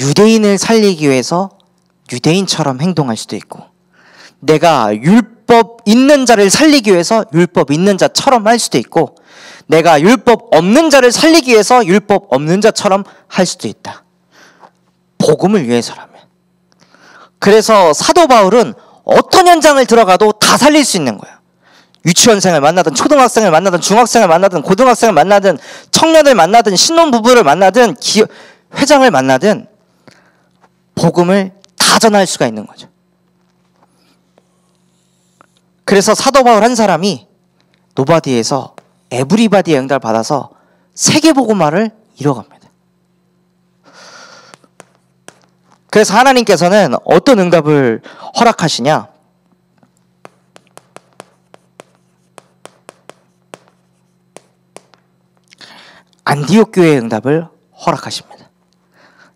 A: 유대인을 살리기 위해서 유대인처럼 행동할 수도 있고, 내가 율법 있는 자를 살리기 위해서 율법 있는 자처럼 할 수도 있고, 내가 율법 없는 자를 살리기 위해서 율법 없는 자처럼 할 수도 있다. 복음을 위해서라면. 그래서 사도 바울은 어떤 현장을 들어가도 다 살릴 수 있는 거야. 유치원생을 만나든 초등학생을 만나든 중학생을 만나든 고등학생을 만나든 청년을 만나든 신혼부부를 만나든 회장을 만나든 복음을 다 전할 수가 있는 거죠. 그래서 사도 바울 한 사람이 노바디에서 에브리바디의 응답을 받아서 세계복음화를 이뤄갑니다. 그래서 하나님께서는 어떤 응답을 허락하시냐? 안디옥 교회의 응답을 허락하십니다.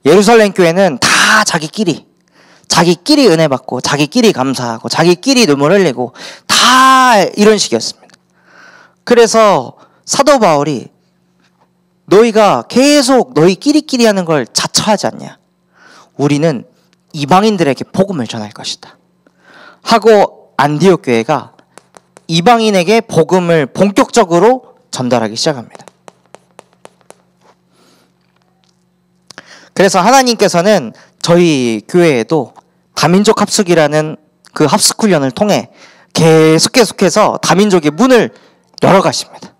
A: 예루살렘 교회는 다 자기끼리 은혜 받고 자기끼리 감사하고 자기끼리 눈물 흘리고 다 이런 식이었습니다. 그래서 사도 바울이 너희가 계속 너희끼리끼리 하는 걸 자처하지 않냐? 우리는 이방인들에게 복음을 전할 것이다 하고 안디옥 교회가 이방인에게 복음을 본격적으로 전달하기 시작합니다. 그래서 하나님께서는 저희 교회에도 다민족 합숙이라는 그 합숙 훈련을 통해 계속해서 다민족의 문을 열어가십니다.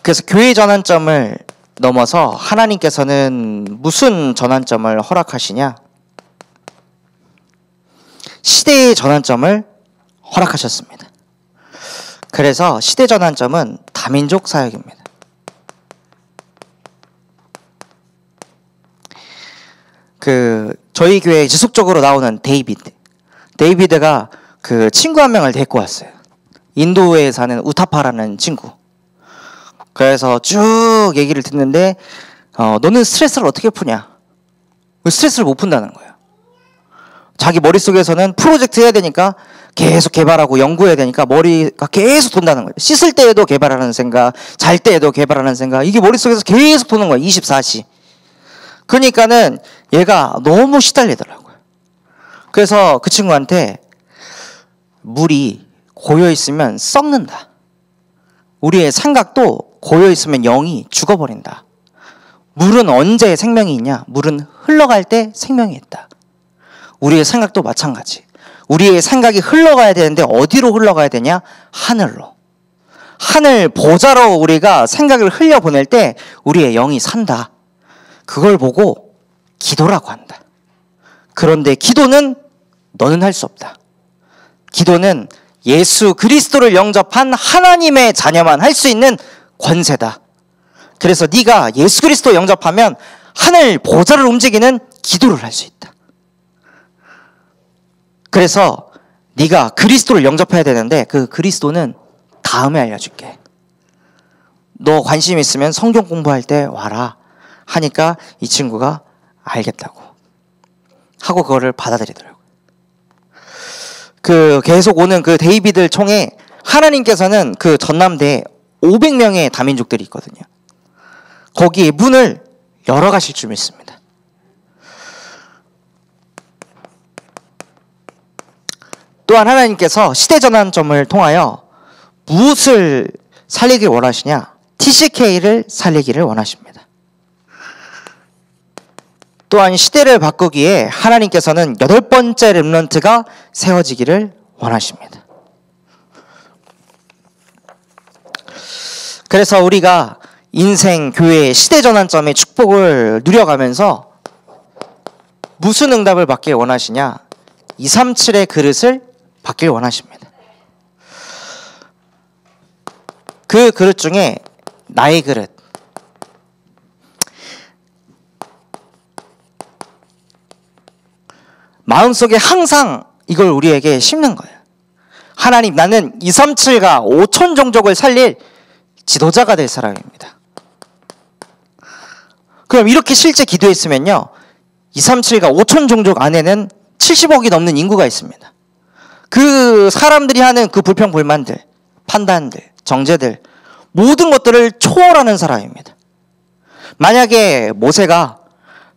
A: 그래서 교회 전환점을 넘어서 하나님께서는 무슨 전환점을 허락하시냐? 시대의 전환점을 허락하셨습니다. 그래서 시대 전환점은 다민족 사역입니다. 저희 교회에 지속적으로 나오는 데이비드가 그 친구 한 명을 데리고 왔어요. 인도에 사는 우타파라는 친구. 그래서 쭉 얘기를 듣는데 너는 스트레스를 어떻게 푸냐? 스트레스를 못 푼다는 거예요. 자기 머릿속에서는 프로젝트 해야 되니까 계속 개발하고 연구해야 되니까 머리가 계속 돈다는 거예요. 씻을 때에도 개발하는 생각, 잘 때에도 개발하는 생각, 이게 머릿속에서 계속 도는 거예요. 24시. 그러니까는 얘가 너무 시달리더라고요. 그래서 그 친구한테 물이 고여있으면 썩는다. 우리의 생각도 고여있으면 영이 죽어버린다. 물은 언제 생명이 있냐? 물은 흘러갈 때 생명이 있다. 우리의 생각도 마찬가지. 우리의 생각이 흘러가야 되는데 어디로 흘러가야 되냐? 하늘로. 하늘 보좌로 우리가 생각을 흘려보낼 때 우리의 영이 산다. 그걸 보고 기도라고 한다. 그런데 기도는 너는 할 수 없다. 기도는 예수 그리스도를 영접한 하나님의 자녀만 할 수 있는 권세다. 그래서 네가 예수 그리스도 영접하면 하늘 보좌를 움직이는 기도를 할 수 있다. 그래서 네가 그리스도를 영접해야 되는데 그 그리스도는 다음에 알려줄게. 너 관심 있으면 성경 공부할 때 와라 하니까 이 친구가 알겠다고 하고 그거를 받아들이더라고요. 그 계속 오는 그 데이비드를 총에 하나님께서는 그 전남대에 500명의 다민족들이 있거든요. 거기에 문을 열어가실 줄 믿습니다. 또한 하나님께서 시대전환점을 통하여 무엇을 살리길 원하시냐? TCK를 살리기를 원하십니다. 또한 시대를 바꾸기에 하나님께서는 8번째 렘넌트가 세워지기를 원하십니다. 그래서 우리가 인생, 교회, 시대전환점의 축복을 누려가면서 무슨 응답을 받길 원하시냐? 237의 그릇을 받길 원하십니다. 그 그릇 중에 나의 그릇, 마음속에 항상 이걸 우리에게 심는 거예요. 하나님, 나는 237과 5천 종족을 살릴 지도자가 될 사람입니다. 그럼 이렇게 실제 기도했으면요, 237과 5천 종족 안에는 70억이 넘는 인구가 있습니다. 그 사람들이 하는 그 불평불만들, 판단들, 정죄들, 모든 것들을 초월하는 사람입니다. 만약에 모세가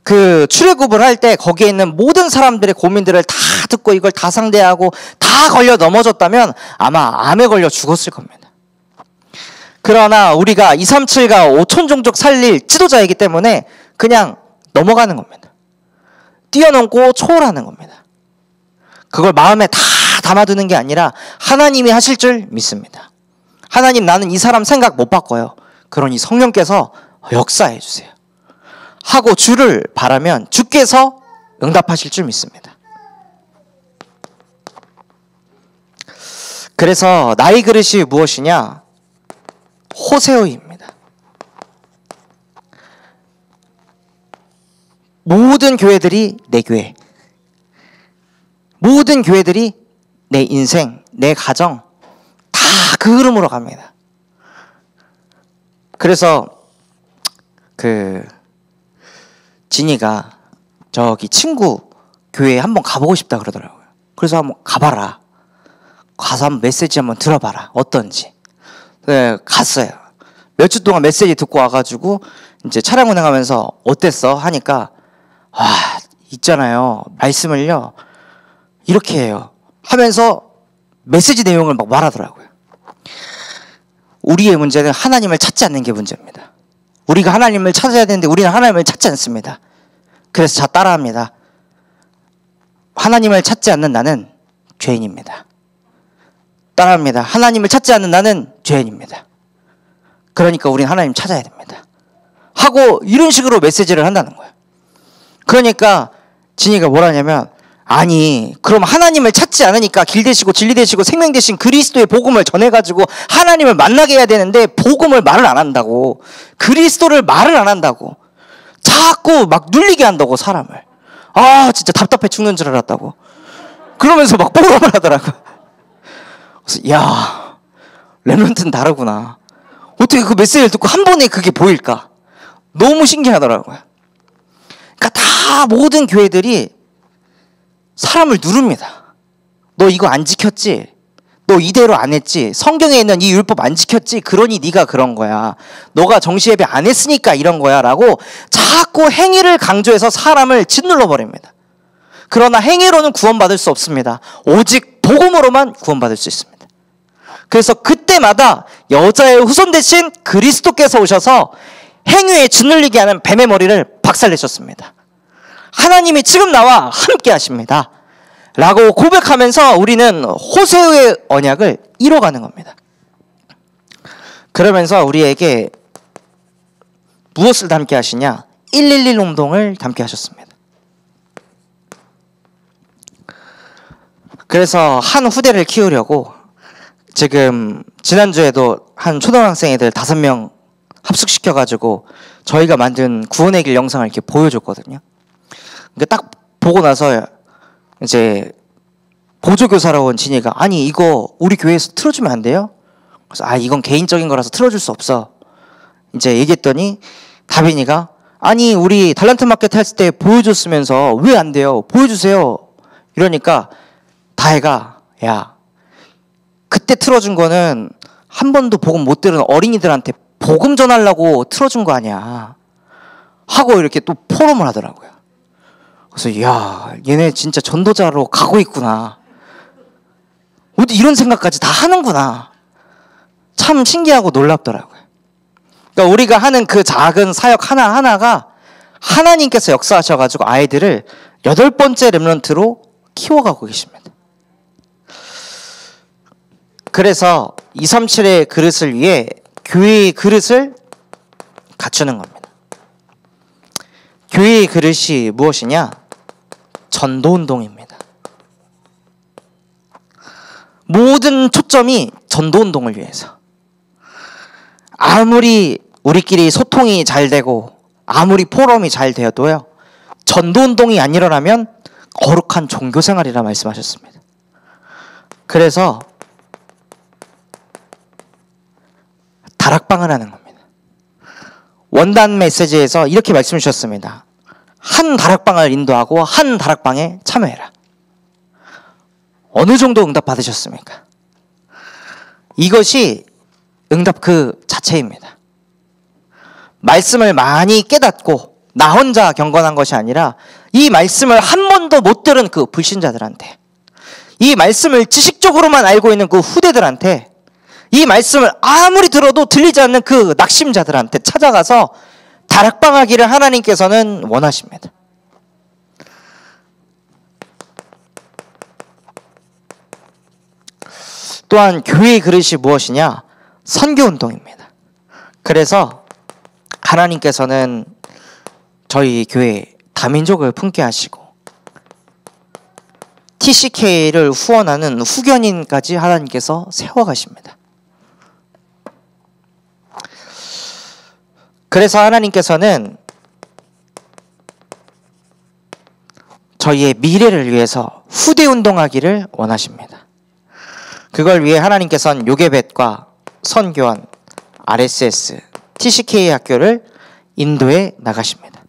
A: 그 출애굽을 할 때 거기에 있는 모든 사람들의 고민들을 다 듣고 이걸 다 상대하고 다 걸려 넘어졌다면 아마 암에 걸려 죽었을 겁니다. 그러나 우리가 237과 5천 종족 살릴 지도자이기 때문에 그냥 넘어가는 겁니다. 뛰어넘고 초월하는 겁니다. 그걸 마음에 다 담아두는 게 아니라 하나님이 하실 줄 믿습니다. 하나님, 나는 이 사람 생각 못 바꿔요. 그러니 성령께서 역사해 주세요 하고 주를 바라면 주께서 응답하실 줄 믿습니다. 그래서 나의 그릇이 무엇이냐? 호세오입니다. 모든 교회들이 내 교회, 모든 교회들이 내 인생, 내 가정 다 그 흐름으로 갑니다. 그래서 진이가 저기 친구 교회에 한번 가보고 싶다 그러더라고요. 그래서 한번 가봐라. 가서 한번 메시지 한번 들어봐라. 어떤지. 네, 갔어요. 몇 주 동안 메시지 듣고 와가지고 이제 차량 운행하면서 어땠어? 하니까 있잖아요. 말씀을요 이렇게 해요 하면서 메시지 내용을 막 말하더라고요. 우리의 문제는 하나님을 찾지 않는 게 문제입니다. 우리가 하나님을 찾아야 되는데 우리는 하나님을 찾지 않습니다. 그래서 따라합니다. 하나님을 찾지 않는 나는 죄인입니다. 따라합니다. 하나님을 찾지 않는 나는 죄인입니다. 그러니까 우리는 하나님 찾아야 됩니다. 하고 이런 식으로 메시지를 한다는 거예요. 그러니까 진이가 뭐라냐면, 아니 그럼 하나님을 찾지 않으니까 길 되시고 진리 되시고 생명 되신 그리스도의 복음을 전해가지고 하나님을 만나게 해야 되는데 복음을 말을 안 한다고, 그리스도를 말을 안 한다고, 자꾸 막 눌리게 한다고 사람을. 진짜 답답해 죽는 줄 알았다고 그러면서 막 뽀록을 하더라고. 그래서 야, 렘넌트는 다르구나. 어떻게 그 메시지를 듣고 한 번에 그게 보일까? 너무 신기하더라고요. 그러니까 다 모든 교회들이 사람을 누릅니다. 너 이거 안 지켰지? 너 이대로 안 했지? 성경에 있는 이 율법 안 지켰지? 그러니 네가 그런 거야. 너가 정시예배 안 했으니까 이런 거야 라고 자꾸 행위를 강조해서 사람을 짓눌러 버립니다. 그러나 행위로는 구원받을 수 없습니다. 오직 복음으로만 구원받을 수 있습니다. 그래서 그때마다 여자의 후손 대신 그리스도께서 오셔서 행위에 짓눌리게 하는 뱀의 머리를 박살내셨습니다. 하나님이 지금 나와 함께 하십니다. 라고 고백하면서 우리는 호세의 언약을 이뤄가는 겁니다. 그러면서 우리에게 무엇을 담게 하시냐? 111 운동을 담게 하셨습니다. 그래서 한 후대를 키우려고 지금 지난주에도 한 초등학생 애들 5명 합숙시켜가지고 저희가 만든 구원의 길 영상을 이렇게 보여줬거든요. 그러니까 딱 보고 나서 이제 보조교사라고 온 진이가 아니 이거 우리 교회에서 틀어주면 안 돼요? 그래서 이건 개인적인 거라서 틀어줄 수 없어. 이제 얘기했더니 다빈이가 아니 우리 달란트 마켓 할 때 보여줬으면서 왜 안 돼요? 보여주세요. 이러니까 다혜가 야 그때 틀어준 거는 한 번도 복음 못 들은 어린이들한테 복음 전하려고 틀어준 거 아니야 하고 이렇게 또 포럼을 하더라고요. 그래서 야 얘네 진짜 전도자로 가고 있구나. 어디 이런 생각까지 다 하는구나. 참 신기하고 놀랍더라고요. 그러니까 우리가 하는 그 작은 사역 하나하나가 하나님께서 역사하셔가지고 아이들을 8번째 렘넌트로 키워가고 계십니다. 그래서 237의 그릇을 위해 교회의 그릇을 갖추는 겁니다. 교회의 그릇이 무엇이냐? 전도운동입니다. 모든 초점이 전도운동을 위해서. 아무리 우리끼리 소통이 잘 되고 아무리 포럼이 잘 되어도요 전도운동이 안 일어나면 거룩한 종교생활이라 말씀하셨습니다. 그래서 다락방을 하는 겁니다. 원단 메시지에서 이렇게 말씀 주셨습니다. 한 다락방을 인도하고 한 다락방에 참여해라. 어느 정도 응답 받으셨습니까? 이것이 응답 그 자체입니다. 말씀을 많이 깨닫고 나 혼자 경건한 것이 아니라 이 말씀을 한 번도 못 들은 그 불신자들한테, 이 말씀을 지식적으로만 알고 있는 그 후대들한테, 이 말씀을 아무리 들어도 들리지 않는 그 낙심자들한테 찾아가서 다락방하기를 하나님께서는 원하십니다. 또한 교회의 그릇이 무엇이냐? 선교운동입니다. 그래서 하나님께서는 저희 교회 다민족을 품게 하시고 TCK를 후원하는 후견인까지 하나님께서 세워가십니다. 그래서 하나님께서는 저희의 미래를 위해서 후대 운동하기를 원하십니다. 그걸 위해 하나님께서는 요게벳과 선교원, RSS, TCK 학교를 인도해 나가십니다.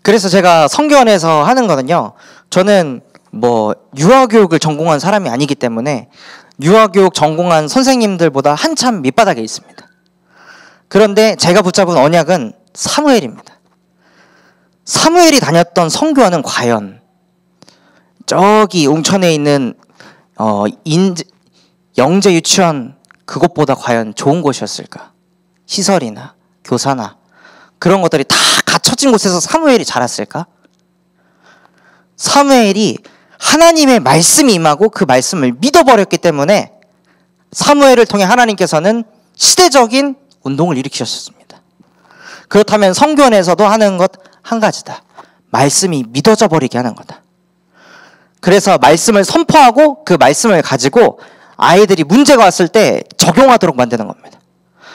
A: 그래서 제가 선교원에서 하는 거는요, 저는 유아교육을 전공한 사람이 아니기 때문에 유아교육 전공한 선생님들보다 한참 밑바닥에 있습니다. 그런데 제가 붙잡은 언약은 사무엘입니다. 사무엘이 다녔던 선교원은 과연 저기 웅천에 있는 영재 유치원 그것보다 과연 좋은 곳이었을까? 시설이나 교사나 그런 것들이 다 갖춰진 곳에서 사무엘이 자랐을까? 사무엘이 하나님의 말씀이 임하고 그 말씀을 믿어버렸기 때문에 사무엘을 통해 하나님께서는 시대적인 운동을 일으키셨습니다. 그렇다면 선교원에서도 하는 것 한 가지다. 말씀이 믿어져 버리게 하는 거다. 그래서 말씀을 선포하고 그 말씀을 가지고 아이들이 문제가 왔을 때 적용하도록 만드는 겁니다.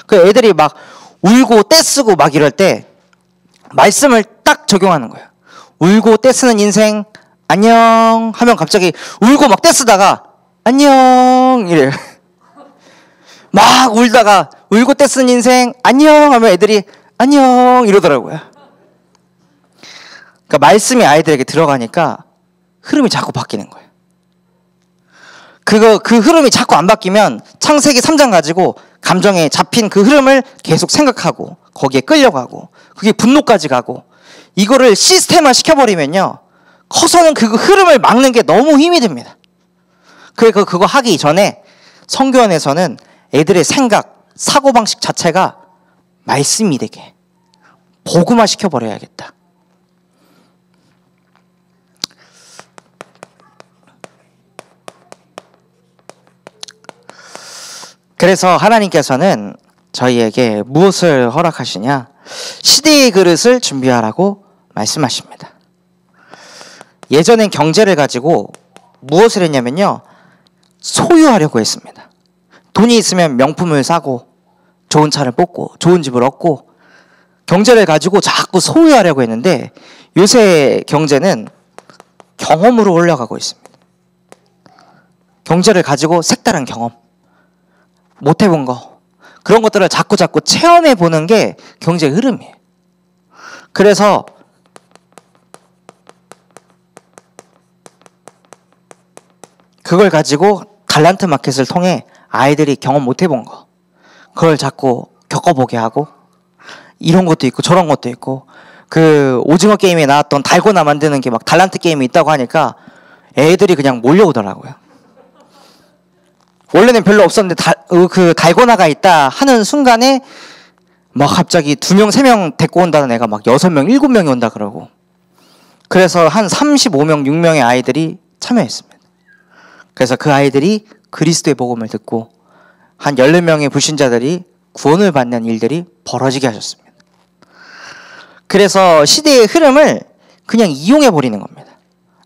A: 그 애들이 막 울고 떼쓰고 막 이럴 때 말씀을 딱 적용하는 거예요. 울고 떼쓰는 인생 안녕 하면 갑자기 울고 막 떼쓰다가 안녕 이래요. 막 울다가 울고 떼쓴 인생 안녕 하면 애들이 안녕 이러더라고요. 그러니까 말씀이 아이들에게 들어가니까 흐름이 자꾸 바뀌는 거예요. 그 흐름이 자꾸 안 바뀌면 창세기 3장 가지고 감정에 잡힌 그 흐름을 계속 생각하고 거기에 끌려가고 그게 분노까지 가고 이거를 시스템화 시켜버리면요. 커서는 그 흐름을 막는 게 너무 힘이 듭니다. 그래서 그거 하기 전에 성교원에서는 애들의 생각, 사고방식 자체가 말씀이 되게 복음화 시켜버려야겠다. 그래서 하나님께서는 저희에게 무엇을 허락하시냐? 시대의 그릇을 준비하라고 말씀하십니다. 예전엔 경제를 가지고 무엇을 했냐면요. 소유하려고 했습니다. 돈이 있으면 명품을 사고 좋은 차를 뽑고 좋은 집을 얻고 경제를 가지고 자꾸 소유하려고 했는데 요새 경제는 경험으로 올라가고 있습니다. 경제를 가지고 색다른 경험, 못 해본 거 그런 것들을 자꾸 체험해 보는 게 경제의 흐름이에요. 그래서 그걸 가지고 달란트 마켓을 통해 아이들이 경험 못 해본 거 그걸 자꾸 겪어보게 하고 이런 것도 있고 저런 것도 있고 그 오징어 게임에 나왔던 달고나 만드는 게 막 달란트 게임이 있다고 하니까 애들이 그냥 몰려오더라고요. 원래는 별로 없었는데 그 달고나가 있다 하는 순간에 막 갑자기 2명, 3명 데리고 온다는 애가 막 6명, 7명이 온다 그러고 그래서 한 35명, 6명의 아이들이 참여했습니다. 그래서 그 아이들이 그리스도의 복음을 듣고 한 14명의 불신자들이 구원을 받는 일들이 벌어지게 하셨습니다. 그래서 시대의 흐름을 그냥 이용해 버리는 겁니다.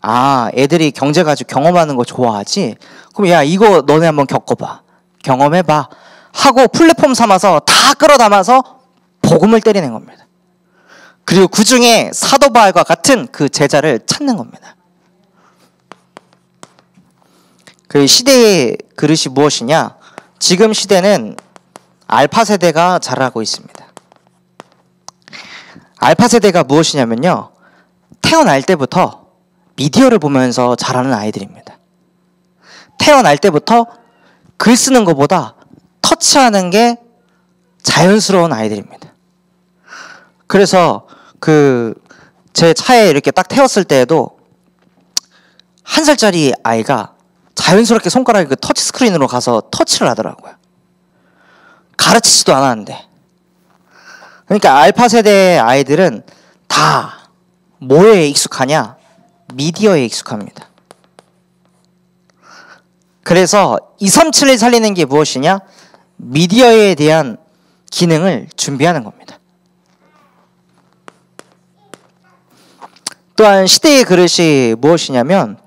A: 아, 애들이 경제 가지고 경험하는 거 좋아하지? 그럼 야, 이거 너네 한번 겪어봐. 경험해봐. 하고 플랫폼 삼아서 다 끌어담아서 복음을 때리는 겁니다. 그리고 그 중에 사도 바울과 같은 그 제자를 찾는 겁니다. 그 시대의 그릇이 무엇이냐? 지금 시대는 알파 세대가 자라고 있습니다. 알파 세대가 무엇이냐면요. 태어날 때부터 미디어를 보면서 자라는 아이들입니다. 태어날 때부터 글 쓰는 것보다 터치하는 게 자연스러운 아이들입니다. 그래서 제 차에 이렇게 딱 태웠을 때에도 1살짜리 아이가 자연스럽게 손가락이 그 터치 스크린으로 가서 터치를 하더라고요. 가르치지도 않았는데. 그러니까 알파 세대의 아이들은 다 뭐에 익숙하냐? 미디어에 익숙합니다. 그래서 237을 살리는 게 무엇이냐? 미디어에 대한 기능을 준비하는 겁니다. 또한 시대의 그릇이 무엇이냐면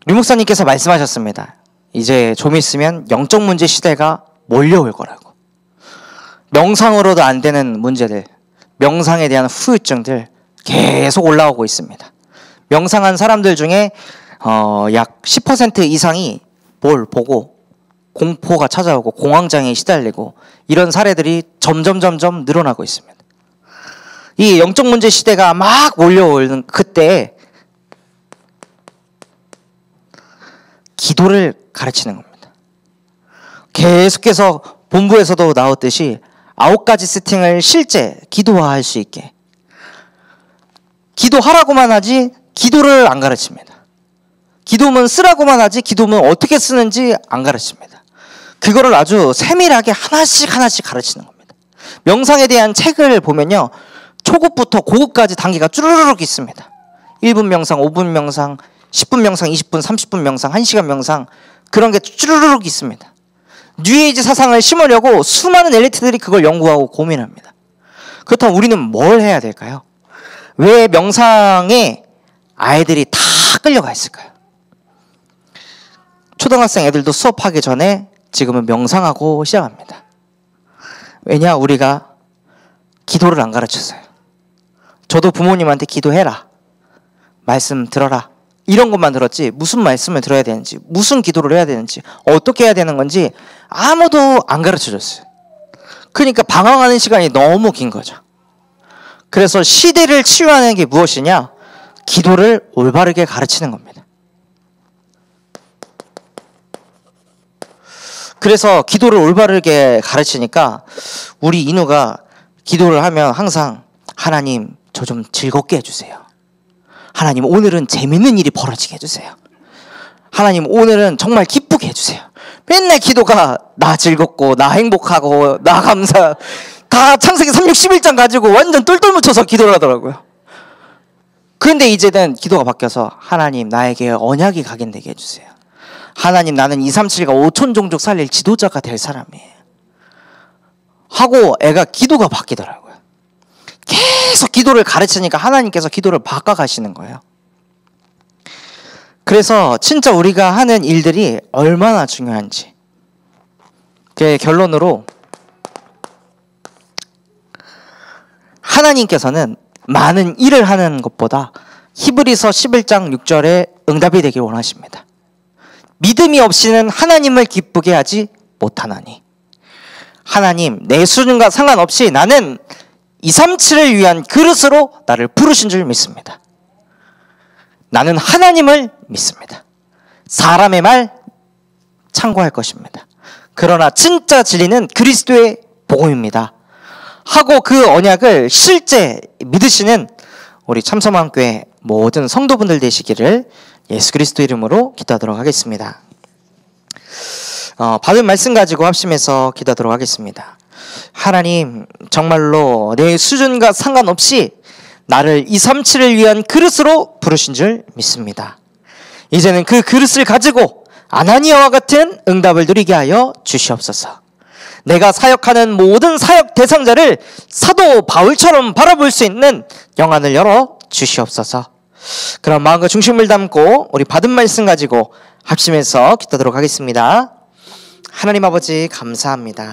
A: 류 목사님께서 말씀하셨습니다. 이제 좀 있으면 영적 문제 시대가 몰려올 거라고. 명상으로도 안 되는 문제들, 명상에 대한 후유증들 계속 올라오고 있습니다. 명상한 사람들 중에 약 10% 이상이 뭘 보고 공포가 찾아오고 공황장애에 시달리고 이런 사례들이 점점 늘어나고 있습니다. 이 영적 문제 시대가 막 몰려오는 그때 기도를 가르치는 겁니다. 계속해서 본부에서도 나왔듯이 9가지 세팅을 실제 기도화할 수 있게 기도하라고만 하지 기도를 안 가르칩니다. 기도문 쓰라고만 하지 기도문 어떻게 쓰는지 안 가르칩니다. 그거를 아주 세밀하게 하나씩 가르치는 겁니다. 명상에 대한 책을 보면요. 초급부터 고급까지 단계가 쭈르륵 있습니다. 1분 명상, 5분 명상, 10분 명상, 20분, 30분 명상, 1시간 명상 그런 게 쭈르륵 있습니다. 뉴에이지 사상을 심으려고 수많은 엘리트들이 그걸 연구하고 고민합니다. 그렇다면 우리는 뭘 해야 될까요? 왜 명상에 아이들이 다 끌려가 있을까요? 초등학생 애들도 수업하기 전에 지금은 명상하고 시작합니다. 왜냐? 우리가 기도를 안 가르쳤어요. 저도 부모님한테 기도해라, 말씀 들어라, 이런 것만 들었지 무슨 말씀을 들어야 되는지, 무슨 기도를 해야 되는지, 어떻게 해야 되는 건지 아무도 안 가르쳐줬어요. 그러니까 방황하는 시간이 너무 긴 거죠. 그래서 시대를 치유하는 게 무엇이냐? 기도를 올바르게 가르치는 겁니다. 그래서 기도를 올바르게 가르치니까 우리 인우가 기도를 하면 항상 하나님 저 좀 즐겁게 해주세요. 하나님 오늘은 재밌는 일이 벌어지게 해주세요. 하나님 오늘은 정말 기쁘게 해주세요. 맨날 기도가 나 즐겁고 나 행복하고 나 감사, 다 창세기 361장 가지고 완전 똘똘 묻혀서 기도를 하더라고요. 그런데 이제는 기도가 바뀌어서 하나님 나에게 언약이 각인되게 해주세요. 하나님 나는 237과 5천 종족 살릴 지도자가 될 사람이에요 하고 애가 기도가 바뀌더라고요. 계속 기도를 가르치니까 하나님께서 기도를 바꿔가시는 거예요. 그래서 진짜 우리가 하는 일들이 얼마나 중요한지, 그 결론으로 하나님께서는 많은 일을 하는 것보다 히브리서 11장 6절에 응답이 되길 원하십니다. 믿음이 없이는 하나님을 기쁘게 하지 못하나니. 하나님 내 수준과 상관없이 나는 237을 위한 그릇으로 나를 부르신 줄 믿습니다. 나는 하나님을 믿습니다. 사람의 말 참고할 것입니다. 그러나 진짜 진리는 그리스도의 복음입니다 하고 그 언약을 실제 믿으시는 우리 참서마음교회 모든 성도분들 되시기를 예수 그리스도 이름으로 기도하도록 하겠습니다. 받은 말씀 가지고 합심해서 기도하도록 하겠습니다. 하나님 정말로 내 수준과 상관없이 나를 237을 위한 그릇으로 부르신 줄 믿습니다. 이제는 그 그릇을 가지고 아나니아와 같은 응답을 누리게 하여 주시옵소서. 내가 사역하는 모든 사역 대상자를 사도 바울처럼 바라볼 수 있는 영안을 열어 주시옵소서. 그런 마음과 중심을 담고 우리 받은 말씀 가지고 합심해서 기도하도록 하겠습니다. 하나님 아버지 감사합니다.